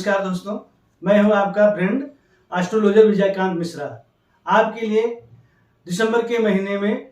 नमस्कार दोस्तों, मैं हूं आपका फ्रेंड एस्ट्रोलॉजर विजयकांत मिश्रा। आपके लिए दिसंबर के महीने में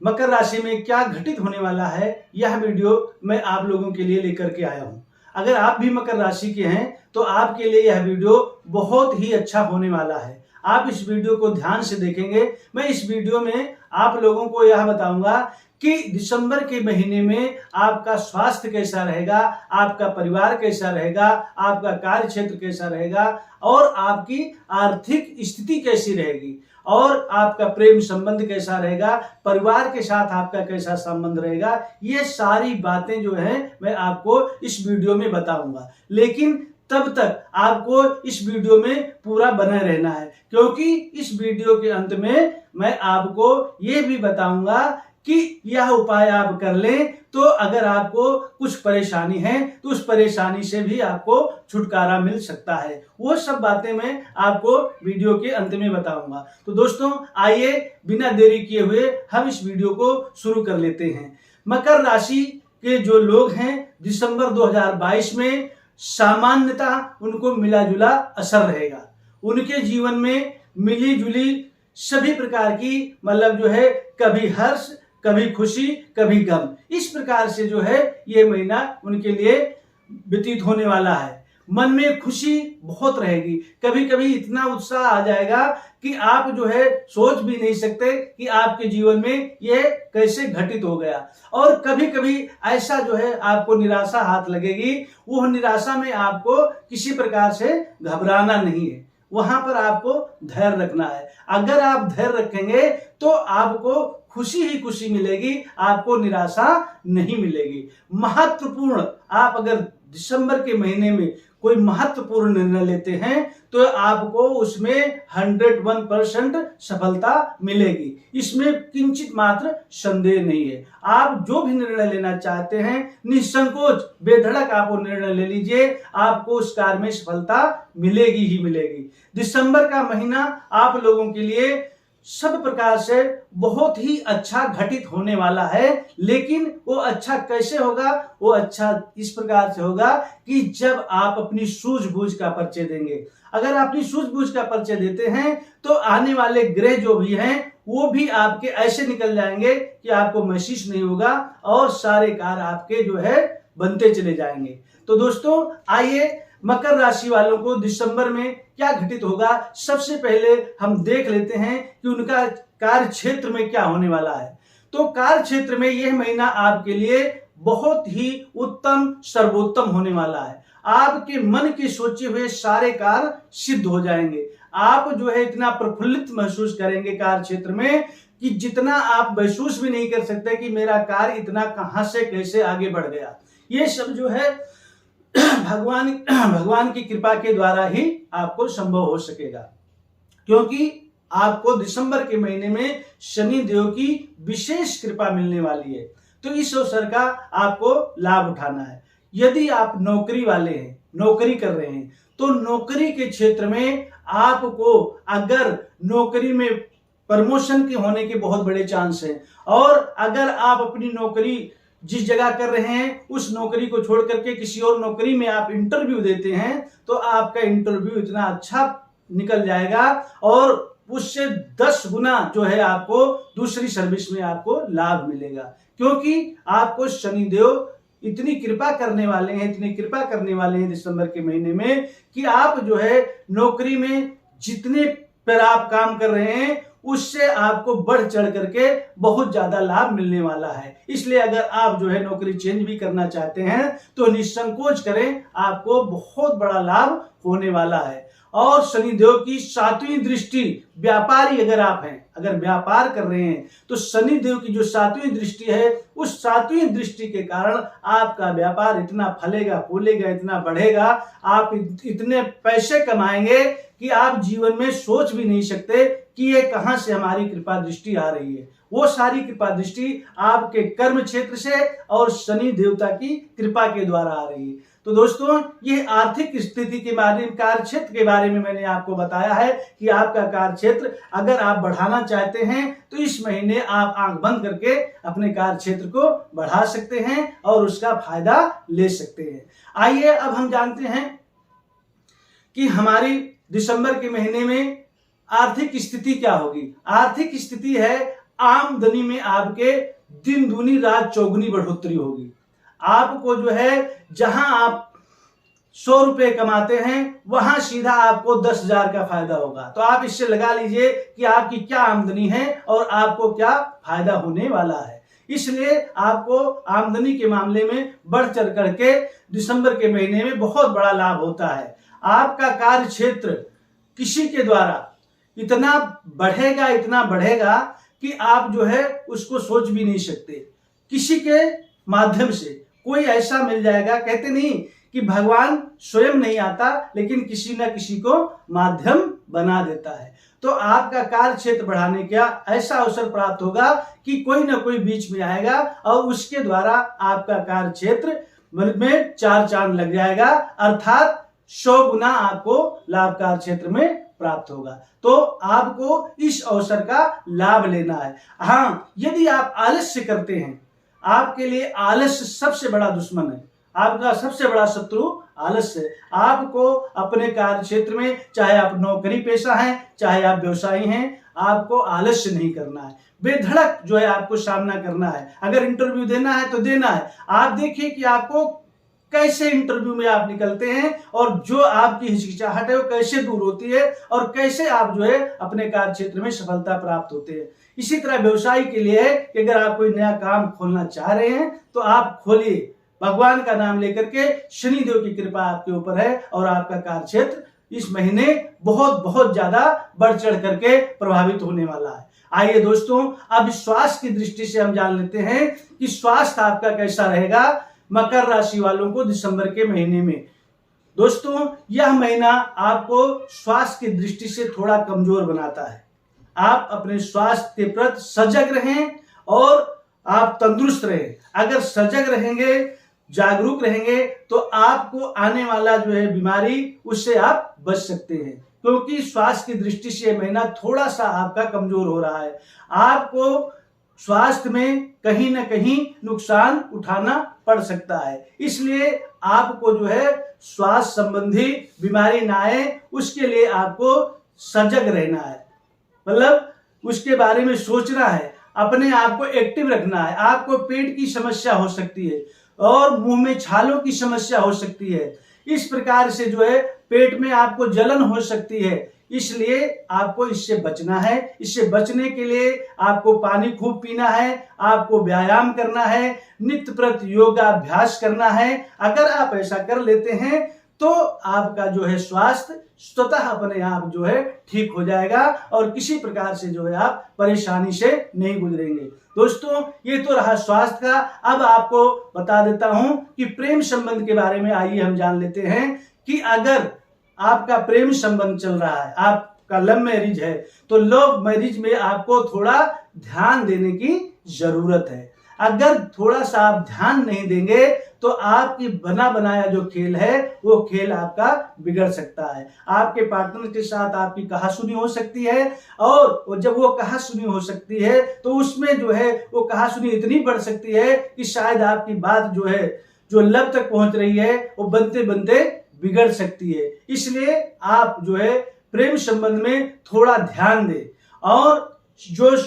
मकर राशि में क्या घटित होने वाला है, यह वीडियो मैं आप लोगों के लिए लेकर के आया हूं। अगर आप भी मकर राशि के हैं तो आपके लिए यह वीडियो बहुत ही अच्छा होने वाला है। आप इस वीडियो को ध्यान से देखेंगे। मैं इस वीडियो में आप लोगों को यह बताऊंगा कि दिसंबर के महीने में आपका स्वास्थ्य कैसा रहेगा, आपका परिवार कैसा रहेगा, आपका कार्य क्षेत्र कैसा रहेगा और आपकी आर्थिक स्थिति कैसी रहेगी और आपका प्रेम संबंध कैसा रहेगा, परिवार के साथ आपका कैसा संबंध रहेगा। ये सारी बातें जो है मैं आपको इस वीडियो में बताऊंगा, लेकिन तब तक आपको इस वीडियो में पूरा बने रहना है, क्योंकि इस वीडियो के अंत में मैं आपको ये भी बताऊंगा कि यह उपाय आप कर लें तो अगर आपको कुछ परेशानी है तो उस परेशानी से भी आपको छुटकारा मिल सकता है। वो सब बातें मैं आपको वीडियो के अंत में बताऊंगा। तो दोस्तों आइए बिना देरी किए हुए हम इस वीडियो को शुरू कर लेते हैं। मकर राशि के जो लोग हैं दिसंबर 2022 में सामान्यतः उनको मिला जुला असर रहेगा। उनके जीवन में मिली जुली सभी प्रकार की मतलब जो है कभी हर्ष, कभी खुशी, कभी गम, इस प्रकार से जो है ये महीना उनके लिए व्यतीत होने वाला है। मन में खुशी बहुत रहेगी, कभी कभी इतना उत्साह आ जाएगा कि आप जो है सोच भी नहीं सकते कि आपके जीवन में ये कैसे घटित हो गया। और कभी कभी ऐसा जो है आपको निराशा हाथ लगेगी। वो निराशा में आपको किसी प्रकार से घबराना नहीं है, वहां पर आपको धैर्य रखना है। अगर आप धैर्य रखेंगे तो आपको खुशी ही खुशी मिलेगी, आपको निराशा नहीं मिलेगी। महत्वपूर्ण, आप अगर दिसंबर के महीने में कोई महत्वपूर्ण निर्णय लेते हैं तो आपको उसमें 101% सफलता मिलेगी, इसमें किंचित मात्र संदेह नहीं है। आप जो भी निर्णय लेना चाहते हैं निसंकोच बेधड़क आप वो निर्णय ले लीजिए, आपको उस कार्य में सफलता मिलेगी ही मिलेगी। दिसंबर का महीना आप लोगों के लिए सब प्रकार से बहुत ही अच्छा घटित होने वाला है, लेकिन वो अच्छा कैसे होगा? वो अच्छा इस प्रकार से होगा कि जब आप अपनी सूझबूझ का परिचय देंगे। अगर आप अपनी सूझबूझ का परिचय देते हैं तो आने वाले ग्रह जो भी हैं वो भी आपके ऐसे निकल जाएंगे कि आपको महसूस नहीं होगा और सारे कार्य आपके जो है बनते चले जाएंगे। तो दोस्तों आइए मकर राशि वालों को दिसंबर में क्या घटित होगा, सबसे पहले हम देख लेते हैं कि उनका कार्य क्षेत्र में क्या होने वाला है। तो कार्य क्षेत्र में यह महीना आपके लिए बहुत ही उत्तम सर्वोत्तम होने वाला है। आपके मन के सोचे हुए सारे कार्य सिद्ध हो जाएंगे। आप जो है इतना प्रफुल्लित महसूस करेंगे कार्य क्षेत्र में कि जितना आप महसूस भी नहीं कर सकते कि मेरा कार्य इतना कहां से कैसे आगे बढ़ गया। ये सब जो है भगवान की कृपा के द्वारा ही आपको संभव हो सकेगा, क्योंकि आपको दिसंबर के महीने में शनि देव की विशेष कृपा मिलने वाली है। तो इस अवसर का आपको लाभ उठाना है। यदि आप नौकरी वाले हैं, नौकरी कर रहे हैं, तो नौकरी के क्षेत्र में आपको अगर नौकरी में प्रमोशन के होने के बहुत बड़े चांस हैं और अगर आप अपनी नौकरी जिस जगह कर रहे हैं उस नौकरी को छोड़ करके किसी और नौकरी में आप इंटरव्यू देते हैं तो आपका इंटरव्यू इतना अच्छा निकल जाएगा और उससे 10 गुना जो है आपको दूसरी सर्विस में आपको लाभ मिलेगा, क्योंकि आपको शनिदेव इतनी कृपा करने वाले हैं, इतनी कृपा करने वाले हैं दिसंबर के महीने में कि आप जो है नौकरी में जितने पर आप काम कर रहे हैं उससे आपको बढ़ चढ़ करके बहुत ज्यादा लाभ मिलने वाला है। इसलिए अगर आप जो है नौकरी चेंज भी करना चाहते हैं तो निसंकोच करें, आपको बहुत बड़ा लाभ होने वाला है। और शनिदेव की 7वीं दृष्टि, व्यापारी अगर आप हैं, अगर व्यापार कर रहे हैं तो शनिदेव की जो 7वीं दृष्टि है उस 7वीं दृष्टि के कारण आपका व्यापार इतना फलेगा फूलेगा, इतना बढ़ेगा, आप इतने पैसे कमाएंगे कि आप जीवन में सोच भी नहीं सकते कि ये कहां से हमारी कृपा दृष्टि आ रही है। वो सारी कृपा दृष्टि आपके कर्म क्षेत्र से और शनि देवता की कृपा के द्वारा आ रही है। तो दोस्तों ये आर्थिक स्थिति के बारे में, कार्य क्षेत्र के बारे में मैंने आपको बताया है कि आपका कार्य क्षेत्र अगर आप बढ़ाना चाहते हैं तो इस महीने आप आंख बंद करके अपने कार्य क्षेत्र को बढ़ा सकते हैं और उसका फायदा ले सकते हैं। आइए अब हम जानते हैं कि हमारी दिसंबर के महीने में आर्थिक स्थिति क्या होगी। आर्थिक स्थिति है आमदनी में आपके दिन दूनी रात चौगुनी बढ़ोतरी होगी। आपको जो है जहां आप 100 रुपए कमाते हैं वहां सीधा आपको 10,000 का फायदा होगा। तो आप इससे लगा लीजिए कि आपकी क्या आमदनी है और आपको क्या फायदा होने वाला है। इसलिए आपको आमदनी के मामले में बढ़ चढ़ करके दिसंबर के महीने में बहुत बड़ा लाभ होता है। आपका कार्य क्षेत्र किसी के द्वारा इतना बढ़ेगा कि आप जो है उसको सोच भी नहीं सकते। किसी के माध्यम से कोई ऐसा मिल जाएगा, कहते नहीं कि भगवान स्वयं नहीं आता लेकिन किसी न किसी को माध्यम बना देता है। तो आपका कार्य क्षेत्र बढ़ाने का ऐसा अवसर प्राप्त होगा कि कोई ना कोई बीच में आएगा और उसके द्वारा आपका कार्य क्षेत्र में 4 चांद लग जाएगा, अर्थात 100 गुना आपको लाभ कार्य क्षेत्र में प्राप्त होगा। तो आपको इस अवसर का लाभ लेना है। हाँ, यदि आप आलस्य करते हैं, आपके लिए आलस्य सबसे बड़ा दुश्मन है, आपका सबसे बड़ा शत्रु आलस्य है। आपको अपने कार्य क्षेत्र में, चाहे आप नौकरी पेशा हैं, चाहे आप व्यवसायी हैं, आपको आलस्य नहीं करना है। बेधड़क जो है आपको सामना करना है। अगर इंटरव्यू देना है तो देना है। आप देखिए कि आपको कैसे इंटरव्यू में आप निकलते हैं और जो आपकी हिचकिचाहट है वो कैसे दूर होती है और कैसे आप जो है अपने कार्य क्षेत्र में सफलता प्राप्त होते हैं। इसी तरह व्यवसाय के लिए है कि अगर आप कोई नया काम खोलना चाह रहे हैं तो आप खोलिए, भगवान का नाम लेकर के। शनिदेव की कृपा आपके ऊपर है और आपका कार्य क्षेत्र इस महीने बहुत ज्यादा बढ़ चढ़ करके प्रभावित होने वाला है। आइए दोस्तों, अब स्वास्थ्य की दृष्टि से हम जान लेते हैं कि स्वास्थ्य आपका कैसा रहेगा मकर राशि वालों को दिसंबर के महीने में। दोस्तों, यह महीना आपको स्वास्थ्य की दृष्टि से थोड़ा कमजोर बनाता है। आप अपने स्वास्थ्य के प्रति सजग रहें और आप तंदुरुस्त रहें। अगर सजग रहेंगे, जागरूक रहेंगे तो आपको आने वाला जो है बीमारी उससे आप बच सकते हैं, क्योंकि स्वास्थ्य की दृष्टि से महीना थोड़ा सा आपका कमजोर हो रहा है। आपको स्वास्थ्य में कहीं ना कहीं नुकसान उठाना पड़ सकता है। इसलिए आपको जो है स्वास्थ्य संबंधी बीमारी ना आए उसके लिए आपको सजग रहना है, मतलब उसके बारे में सोचना है, अपने आप को एक्टिव रखना है। आपको पेट की समस्या हो सकती है और मुंह में छालों की समस्या हो सकती है। इस प्रकार से जो है पेट में आपको जलन हो सकती है, इसलिए आपको इससे बचना है। इससे बचने के लिए आपको पानी खूब पीना है, आपको व्यायाम करना है, नित्य प्रति योगाभ्यास करना है। अगर आप ऐसा कर लेते हैं तो आपका जो है स्वास्थ्य स्वतः अपने आप जो है ठीक हो जाएगा और किसी प्रकार से जो है आप परेशानी से नहीं गुजरेंगे। दोस्तों, ये तो रहा स्वास्थ्य का। अब आपको बता देता हूं कि प्रेम संबंध के बारे में। आइए हम जान लेते हैं कि अगर आपका प्रेम संबंध चल रहा है, आपका लव मैरिज है, तो लव मैरिज में आपको थोड़ा ध्यान देने की जरूरत है। अगर थोड़ा सा आप ध्यान नहीं देंगे तो आपकी बना बनाया जो खेल है वो खेल आपका बिगड़ सकता है। आपके पार्टनर के साथ आपकी कहासुनी हो सकती है और जब वो कहासुनी हो सकती है तो उसमें जो है वो कहासुनी इतनी बढ़ सकती है कि शायद आपकी बात जो है जो लब तक पहुंच रही है वो बनते बनते बिगड़ सकती है। इसलिए आप जो है प्रेम संबंध में थोड़ा ध्यान दें। और जो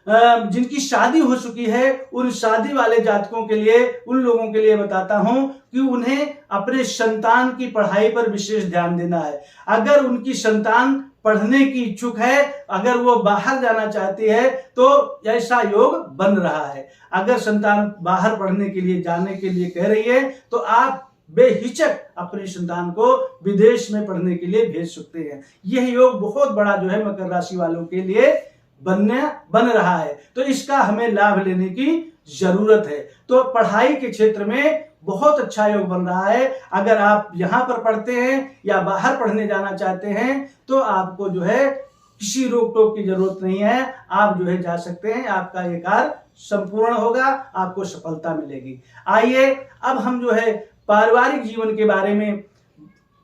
जिनकी शादी हो चुकी है उन शादी वाले जातकों के लिए, उन लोगों के लिए बताता हूं कि उन्हें अपने संतान की पढ़ाई पर विशेष ध्यान देना है। अगर उनकी संतान पढ़ने की इच्छुक है, अगर वो बाहर जाना चाहती है तो ऐसा योग बन रहा है। अगर संतान बाहर पढ़ने के लिए जाने के लिए कह रही है तो आप बेहिचक अपनी संतान को विदेश में पढ़ने के लिए भेज सकते हैं। यह योग बहुत बड़ा जो है मकर राशि वालों के लिए बन रहा है, तो इसका हमें लाभ लेने की जरूरत है। तो पढ़ाई के क्षेत्र में बहुत अच्छा योग बन रहा है। अगर आप यहाँ पर पढ़ते हैं या बाहर पढ़ने जाना चाहते हैं तो आपको जो है किसी रोक टोक की जरूरत नहीं है, आप जो है जा सकते हैं। आपका ये कार्य संपूर्ण होगा, आपको सफलता मिलेगी। आइए अब हम जो है पारिवारिक जीवन के बारे में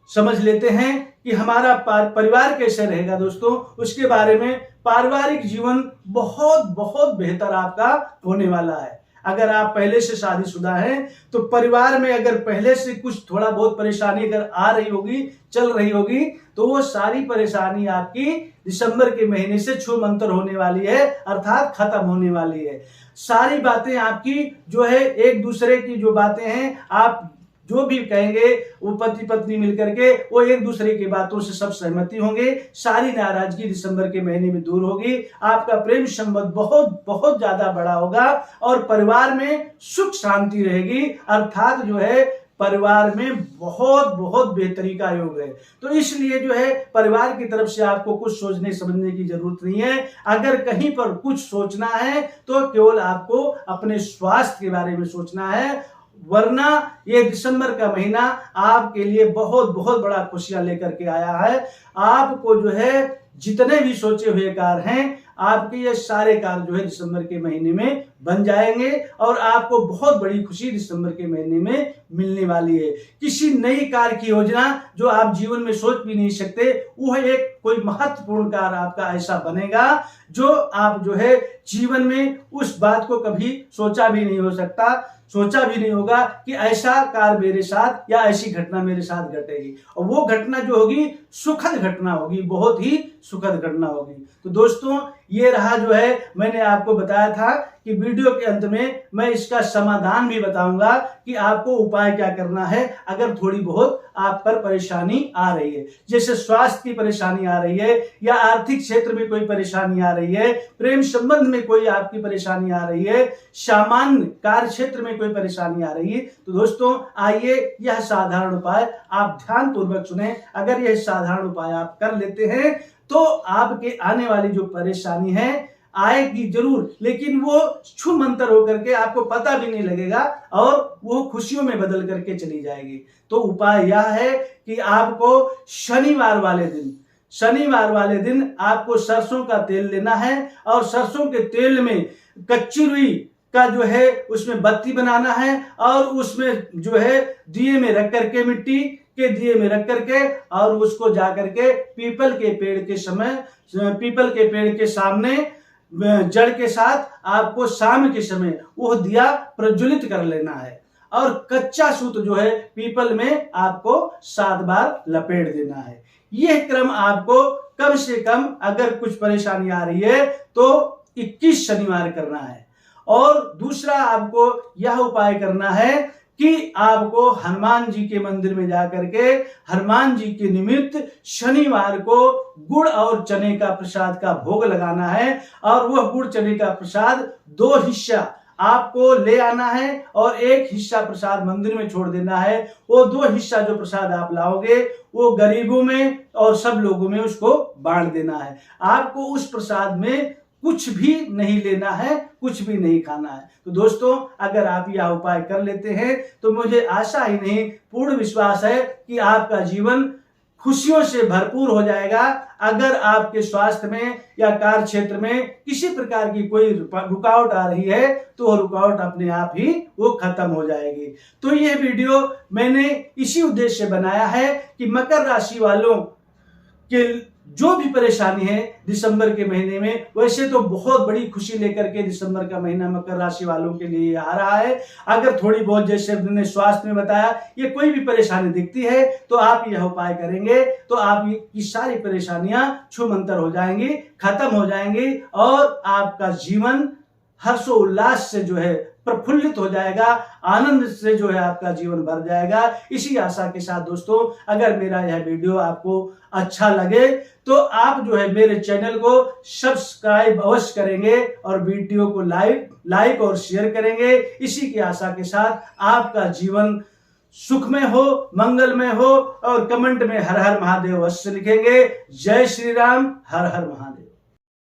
समझ लेते हैं कि हमारा परिवार कैसे रहेगा। दोस्तों, उसके बारे में पारिवारिक जीवन बहुत बेहतर आपका होने वाला है। अगर आप पहले से शादीशुदा हैं तो परिवार में अगर पहले से कुछ थोड़ा बहुत परेशानी अगर आ रही होगी, चल रही होगी, तो वो सारी परेशानी आपकी दिसंबर के महीने से छूमंतर होने वाली है, अर्थात खत्म होने वाली है। सारी बातें आपकी जो है एक दूसरे की जो बातें हैं, आप जो भी कहेंगे वो पति पत्नी मिलकर के वो एक दूसरे की बातों से सब सहमति होंगे। सारी नाराजगी दिसंबर के महीने में दूर होगी। आपका प्रेम संबंध बहुत बहुत ज्यादा बड़ा होगा और परिवार में सुख शांति रहेगी, अर्थात जो है परिवार में बहुत बहुत बेहतरी का योग है। तो इसलिए जो है परिवार की तरफ से आपको कुछ सोचने समझने की जरूरत नहीं है। अगर कहीं पर कुछ सोचना है तो केवल आपको अपने स्वास्थ्य के बारे में सोचना है, वरना ये दिसंबर का महीना आपके लिए बहुत बहुत बड़ा खुशियां लेकर के आया है। आपको जो है जितने भी सोचे हुए कार्य हैं, आपके ये सारे कार्य जो है दिसंबर के महीने में बन जाएंगे और आपको बहुत बड़ी खुशी दिसंबर के महीने में मिलने वाली है। किसी नई कार्य की योजना जो आप जीवन में सोच भी नहीं सकते, वह एक कोई महत्वपूर्ण कार्य आपका ऐसा बनेगा जो आप जो है जीवन में उस बात को कभी सोचा भी नहीं हो सकता, सोचा भी नहीं होगा कि ऐसा कार्य मेरे साथ या ऐसी घटना मेरे साथ घटेगी। और वो घटना जो होगी सुखद घटना होगी, बहुत ही सुखद घटना होगी। तो दोस्तों ये रहा जो है मैंने आपको बताया था कि वीडियो के अंत में मैं इसका समाधान भी बताऊंगा कि आपको उपाय क्या करना है अगर थोड़ी बहुत आप पर परेशानी आ रही है। जैसे स्वास्थ्य की परेशानी आ रही है या आर्थिक क्षेत्र में कोई परेशानी आ रही है, प्रेम संबंध में कोई आपकी परेशानी आ रही है, सामान्य कार्य क्षेत्र में कोई परेशानी आ रही है, तो दोस्तों आइए यह साधारण उपाय आप ध्यान पूर्वक सुने। अगर यह साधारण उपाय आप कर लेते हैं तो आपके आने वाली जो परेशानी है आएगी जरूर, लेकिन वो छूमंतर होकर के आपको पता भी नहीं लगेगा और वो खुशियों में बदल करके चली जाएगी। तो उपाय यह है कि आपको शनिवार वाले दिन आपको सरसों का तेल लेना है और सरसों के तेल में कच्ची रुई का जो है उसमें बत्ती बनाना है और उसमें जो है दिए में रख करके, मिट्टी के दिए में रख करके और उसको जाकर के पीपल के पेड़ के सामने जड़ के साथ आपको शाम के समय वो दिया प्रज्वलित कर लेना है और कच्चा सूत जो है पीपल में आपको 7 बार लपेट देना है। यह क्रम आपको कम से कम अगर कुछ परेशानी आ रही है तो 21 शनिवार करना है। और दूसरा आपको यह उपाय करना है कि आपको हनुमान जी के मंदिर में जाकर के हनुमान जी के निमित्त शनिवार को गुड़ और चने का प्रसाद का भोग लगाना है और वह गुड़ चने का प्रसाद 2 हिस्सा आपको ले आना है और 1 हिस्सा प्रसाद मंदिर में छोड़ देना है। वो 2 हिस्सा जो प्रसाद आप लाओगे वो गरीबों में और सब लोगों में उसको बांट देना है। आपको उस प्रसाद में कुछ भी नहीं लेना है, कुछ भी नहीं खाना है। तो दोस्तों अगर आप यह उपाय कर लेते हैं तो मुझे आशा ही नहीं पूर्ण विश्वास है कि आपका जीवन खुशियों से भरपूर हो जाएगा। अगर आपके स्वास्थ्य में या कार्य क्षेत्र में किसी प्रकार की कोई रुकावट आ रही है तो वो रुकावट अपने आप ही वो खत्म हो जाएगी। तो ये वीडियो मैंने इसी उद्देश्य से बनाया है कि मकर राशि वालों के जो भी परेशानी है दिसंबर के महीने में, वैसे तो बहुत बड़ी खुशी लेकर के दिसंबर का महीना मकर राशि वालों के लिए आ रहा है। अगर थोड़ी बहुत जैसे मैंने स्वास्थ्य में बताया ये कोई भी परेशानी दिखती है तो आप यह उपाय करेंगे तो आप की सारी परेशानियां छूमंतर हो जाएंगी, खत्म हो जाएंगी और आपका जीवन हर्षोल्लास से जो है प्रफुल्लित हो जाएगा, आनंद से जो है आपका जीवन भर जाएगा। इसी आशा के साथ दोस्तों अगर मेरा यह वीडियो आपको अच्छा लगे तो आप जो है मेरे चैनल को सब्सक्राइब अवश्य करेंगे और वीडियो को लाइक और शेयर करेंगे। इसी की आशा के साथ आपका जीवन सुखमय हो, मंगलमय हो और कमेंट में हर हर महादेव अवश्य लिखेंगे। जय श्री राम, हर हर महादेव।